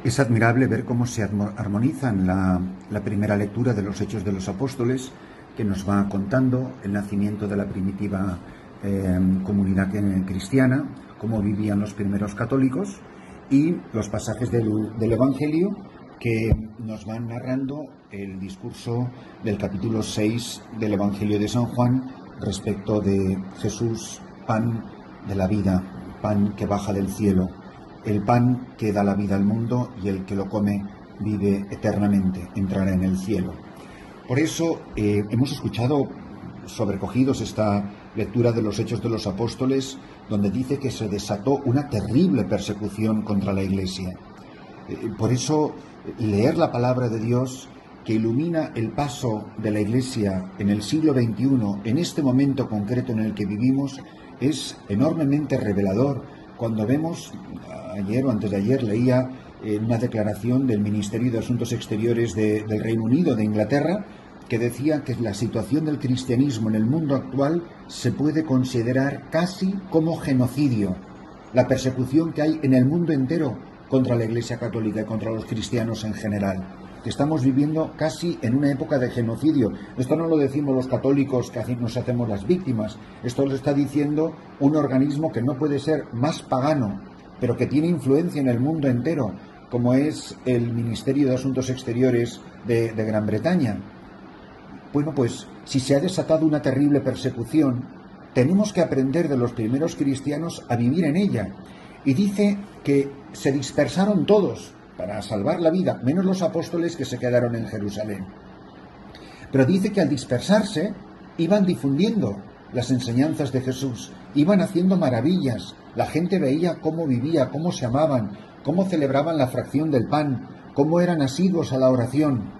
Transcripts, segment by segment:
Es admirable ver cómo se armonizan la primera lectura de los Hechos de los Apóstoles, que nos va contando el nacimiento de la primitiva comunidad cristiana, cómo vivían los primeros católicos, y los pasajes del Evangelio que nos van narrando el discurso del capítulo 6 del Evangelio de San Juan respecto de Jesús, pan de la vida, pan que baja del cielo, el pan que da la vida al mundo, y el que lo come vive eternamente, entrará en el cielo. Por eso hemos escuchado sobrecogidos esta lectura de los Hechos de los Apóstoles, donde dice que se desató una terrible persecución contra la Iglesia. Por eso leer la palabra de Dios, que ilumina el paso de la Iglesia en el siglo XXI, en este momento concreto en el que vivimos, es enormemente revelador. Cuando vemos, ayer o antes de ayer leía una declaración del Ministerio de Asuntos Exteriores del Reino Unido, de Inglaterra, que decía que la situación del cristianismo en el mundo actual se puede considerar casi como genocidio. La persecución que hay en el mundo entero contra la Iglesia Católica y contra los cristianos en general. Que estamos viviendo casi en una época de genocidio. Esto no lo decimos los católicos que nos hacemos las víctimas. Esto lo está diciendo un organismo que no puede ser más pagano, pero que tiene influencia en el mundo entero, como es el Ministerio de Asuntos Exteriores de Gran Bretaña. Bueno, pues si se ha desatado una terrible persecución, tenemos que aprender de los primeros cristianos a vivir en ella. Y dice que se dispersaron todos para salvar la vida, menos los apóstoles que se quedaron en Jerusalén. Pero dice que al dispersarse iban difundiendo las enseñanzas de Jesús, iban haciendo maravillas. La gente veía cómo vivía, cómo se amaban, cómo celebraban la fracción del pan, cómo eran asiduos a la oración,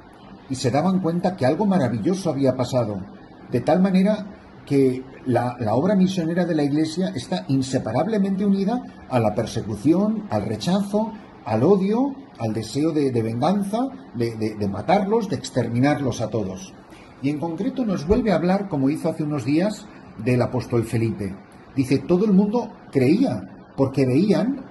y se daban cuenta que algo maravilloso había pasado, de tal manera que la obra misionera de la Iglesia está inseparablemente unida a la persecución, al rechazo, al odio, al deseo de venganza, de matarlos, de exterminarlos a todos. Y en concreto nos vuelve a hablar, como hizo hace unos días, del apóstol Felipe. Dice, todo el mundo creía, porque veían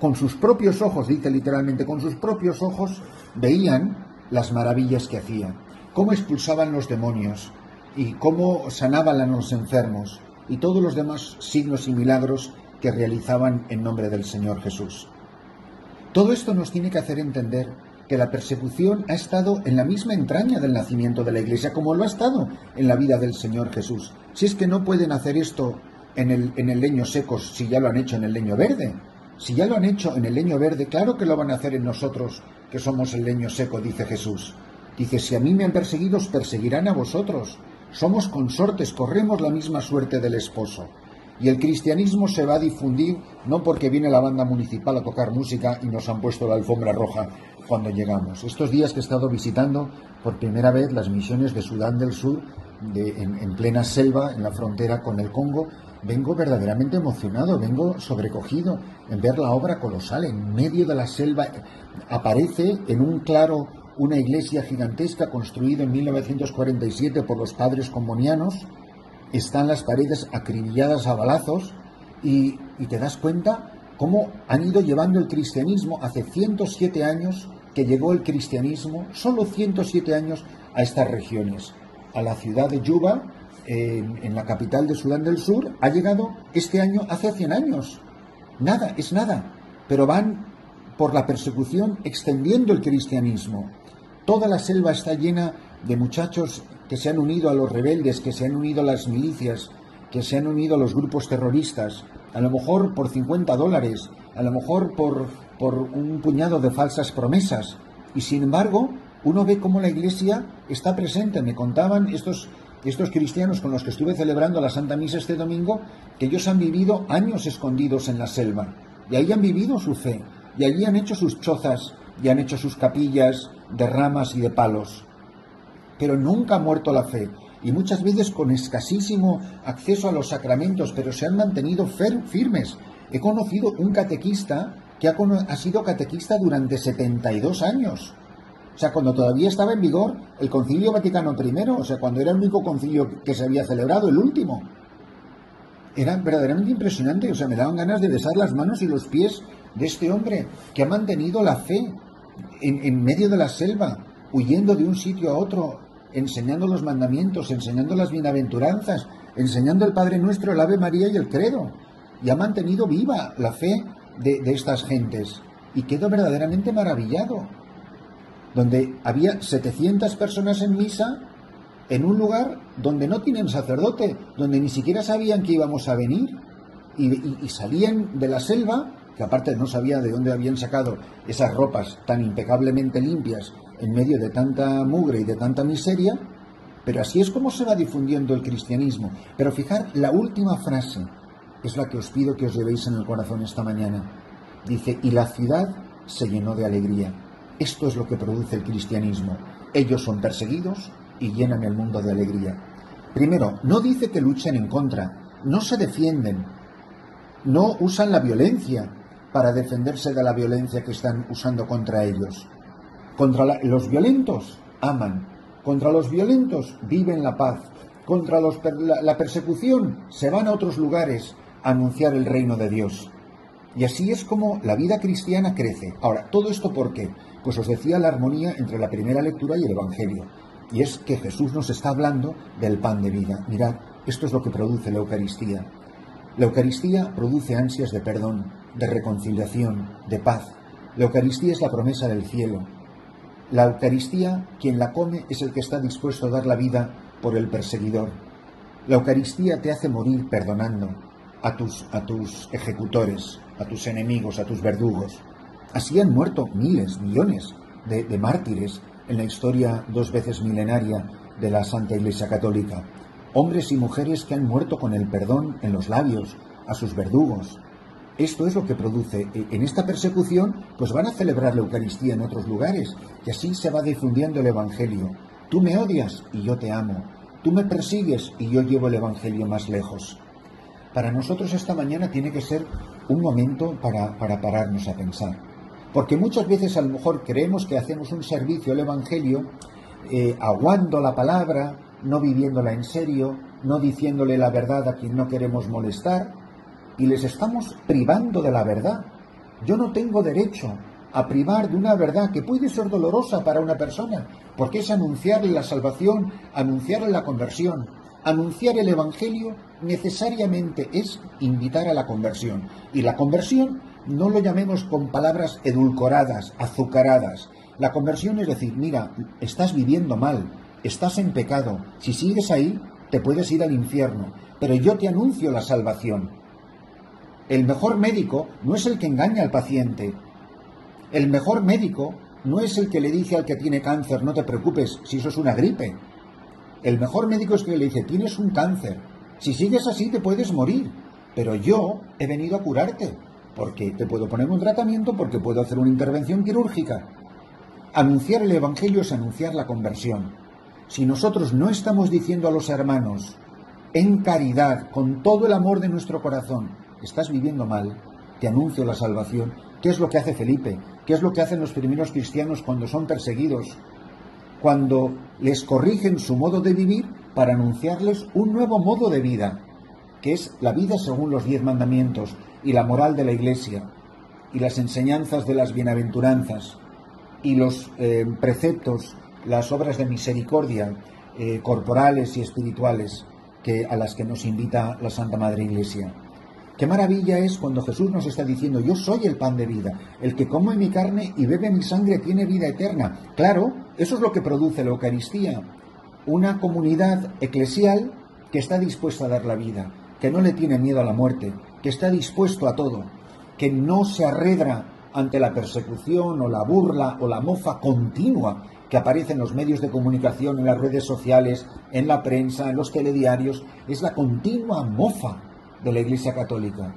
con sus propios ojos, dice literalmente, con sus propios ojos veían las maravillas que hacía, cómo expulsaban los demonios y cómo sanaban a los enfermos y todos los demás signos y milagros que realizaban en nombre del Señor Jesús. Todo esto nos tiene que hacer entender que la persecución ha estado en la misma entraña del nacimiento de la Iglesia, como lo ha estado en la vida del Señor Jesús. Si es que no pueden hacer esto en el leño seco, si ya lo han hecho en el leño verde. Si ya lo han hecho en el leño verde, claro que lo van a hacer en nosotros, que somos el leño seco, dice Jesús. Dice, si a mí me han perseguido, os perseguirán a vosotros. Somos consortes, corremos la misma suerte del esposo. Y el cristianismo se va a difundir no porque viene la banda municipal a tocar música y nos han puesto la alfombra roja cuando llegamos. Estos días que he estado visitando por primera vez las misiones de Sudán del Sur, en plena selva, en la frontera con el Congo, vengo verdaderamente emocionado, vengo sobrecogido en ver la obra colosal. En medio de la selva aparece en un claro una iglesia gigantesca construida en 1947 por los padres combonianos. Están las paredes acribilladas a balazos y te das cuenta cómo han ido llevando el cristianismo. Hace 107 años que llegó el cristianismo, solo 107 años, a estas regiones. A la ciudad de Juba, en la capital de Sudán del Sur, ha llegado este año hace 100 años. Nada, es nada. Pero van por la persecución extendiendo el cristianismo. Toda la selva está llena de muchachos que se han unido a los rebeldes, que se han unido a las milicias, que se han unido a los grupos terroristas, a lo mejor por $50, a lo mejor por un puñado de falsas promesas. Y sin embargo, uno ve cómo la Iglesia está presente. Me contaban estos cristianos con los que estuve celebrando la Santa Misa este domingo, que ellos han vivido años escondidos en la selva, y ahí han vivido su fe, y allí han hecho sus chozas, y han hecho sus capillas de ramas y de palos. Pero nunca ha muerto la fe, y muchas veces con escasísimo acceso a los sacramentos, pero se han mantenido firmes. He conocido un catequista que ha sido catequista durante 72 años. O sea, cuando todavía estaba en vigor el Concilio Vaticano I, o sea, cuando era el único concilio que se había celebrado, el último. Era verdaderamente impresionante, o sea, me daban ganas de besar las manos y los pies de este hombre que ha mantenido la fe en medio de la selva, huyendo de un sitio a otro, enseñando los mandamientos, enseñando las bienaventuranzas, enseñando el Padre Nuestro, el Ave María y el Credo. Y ha mantenido viva la fe de estas gentes. Y quedo verdaderamente maravillado. Donde había 700 personas en misa, en un lugar donde no tienen sacerdote, donde ni siquiera sabían que íbamos a venir. Y salían de la selva, que aparte no sabía de dónde habían sacado esas ropas tan impecablemente limpias en medio de tanta mugre y de tanta miseria, pero así es como se va difundiendo el cristianismo. Pero fijar, la última frase es la que os pido que os llevéis en el corazón esta mañana. Dice, y la ciudad se llenó de alegría. Esto es lo que produce el cristianismo. Ellos son perseguidos y llenan el mundo de alegría. Primero, no dice que luchen en contra, no se defienden, no usan la violencia para defenderse de la violencia que están usando contra ellos. Contra los violentos aman, contra los violentos viven la paz, contra la persecución se van a otros lugares a anunciar el reino de Dios. Y así es como la vida cristiana crece. Ahora, ¿todo esto por qué? Pues os decía la armonía entre la primera lectura y el Evangelio. Y es que Jesús nos está hablando del pan de vida. Mirad, esto es lo que produce la Eucaristía. La Eucaristía produce ansias de perdón, de reconciliación, de paz. La Eucaristía es la promesa del cielo. La Eucaristía, quien la come, es el que está dispuesto a dar la vida por el perseguidor. La Eucaristía te hace morir perdonando a tus ejecutores, a tus enemigos, a tus verdugos. Así han muerto miles, millones de mártires en la historia 2 veces milenaria de la Santa Iglesia Católica. Hombres y mujeres que han muerto con el perdón en los labios a sus verdugos. Esto es lo que produce. En esta persecución, pues van a celebrar la Eucaristía en otros lugares, y así se va difundiendo el Evangelio. Tú me odias y yo te amo. Tú me persigues y yo llevo el Evangelio más lejos. Para nosotros esta mañana tiene que ser un momento para pararnos a pensar. Porque muchas veces a lo mejor creemos que hacemos un servicio al Evangelio aguando la palabra, no viviéndola en serio, no diciéndole la verdad a quien no queremos molestar, y les estamos privando de la verdad. Yo no tengo derecho a privar de una verdad que puede ser dolorosa para una persona, porque es anunciarle la salvación, anunciarle la conversión. Anunciar el Evangelio necesariamente es invitar a la conversión. Y la conversión no lo llamemos con palabras edulcoradas, azucaradas. La conversión es decir, mira, estás viviendo mal, estás en pecado, si sigues ahí te puedes ir al infierno, pero yo te anuncio la salvación. El mejor médico no es el que engaña al paciente. El mejor médico no es el que le dice al que tiene cáncer, no te preocupes, si eso es una gripe. El mejor médico es que le dice, tienes un cáncer, si sigues así te puedes morir, pero yo he venido a curarte, porque te puedo poner un tratamiento, porque puedo hacer una intervención quirúrgica. Anunciar el Evangelio es anunciar la conversión. Si nosotros no estamos diciendo a los hermanos, en caridad, con todo el amor de nuestro corazón, estás viviendo mal, te anuncio la salvación, ¿qué es lo que hace Felipe? ¿Qué es lo que hacen los primeros cristianos cuando son perseguidos? Cuando les corrigen su modo de vivir para anunciarles un nuevo modo de vida, que es la vida según los 10 mandamientos y la moral de la Iglesia y las enseñanzas de las bienaventuranzas y los preceptos, las obras de misericordia corporales y espirituales a las que nos invita la Santa Madre Iglesia. Qué maravilla es cuando Jesús nos está diciendo, yo soy el pan de vida, el que come mi carne y bebe mi sangre tiene vida eterna. Claro, eso es lo que produce la Eucaristía, una comunidad eclesial que está dispuesta a dar la vida, que no le tiene miedo a la muerte, que está dispuesto a todo, que no se arredra ante la persecución o la burla o la mofa continua que aparece en los medios de comunicación, en las redes sociales, en la prensa, en los telediarios. Es la continua mofa de la Iglesia Católica,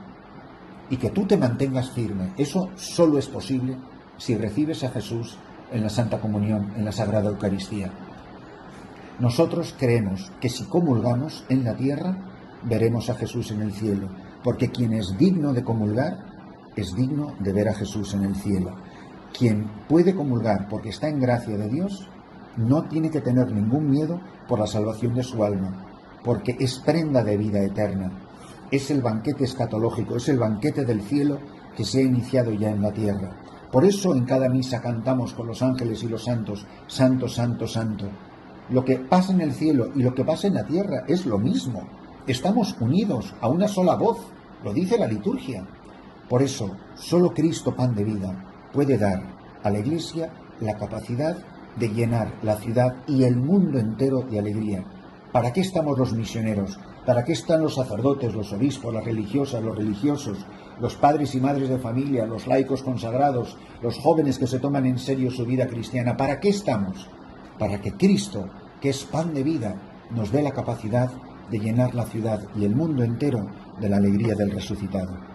y que tú te mantengas firme. Eso solo es posible si recibes a Jesús en la Santa Comunión, en la Sagrada Eucaristía. Nosotros creemos que si comulgamos en la tierra, veremos a Jesús en el cielo, porque quien es digno de comulgar, es digno de ver a Jesús en el cielo. Quien puede comulgar porque está en gracia de Dios, no tiene que tener ningún miedo por la salvación de su alma, porque es prenda de vida eterna. Es el banquete escatológico, es el banquete del cielo que se ha iniciado ya en la tierra. Por eso en cada misa cantamos con los ángeles y los santos, Santo, Santo, Santo. Lo que pasa en el cielo y lo que pasa en la tierra es lo mismo. Estamos unidos a una sola voz, lo dice la liturgia. Por eso, solo Cristo, pan de vida, puede dar a la Iglesia la capacidad de llenar la ciudad y el mundo entero de alegría. ¿Para qué estamos los misioneros? ¿Para qué están los sacerdotes, los obispos, las religiosas, los religiosos, los padres y madres de familia, los laicos consagrados, los jóvenes que se toman en serio su vida cristiana? ¿Para qué estamos? Para que Cristo, que es pan de vida, nos dé la capacidad de llenar la ciudad y el mundo entero de la alegría del resucitado.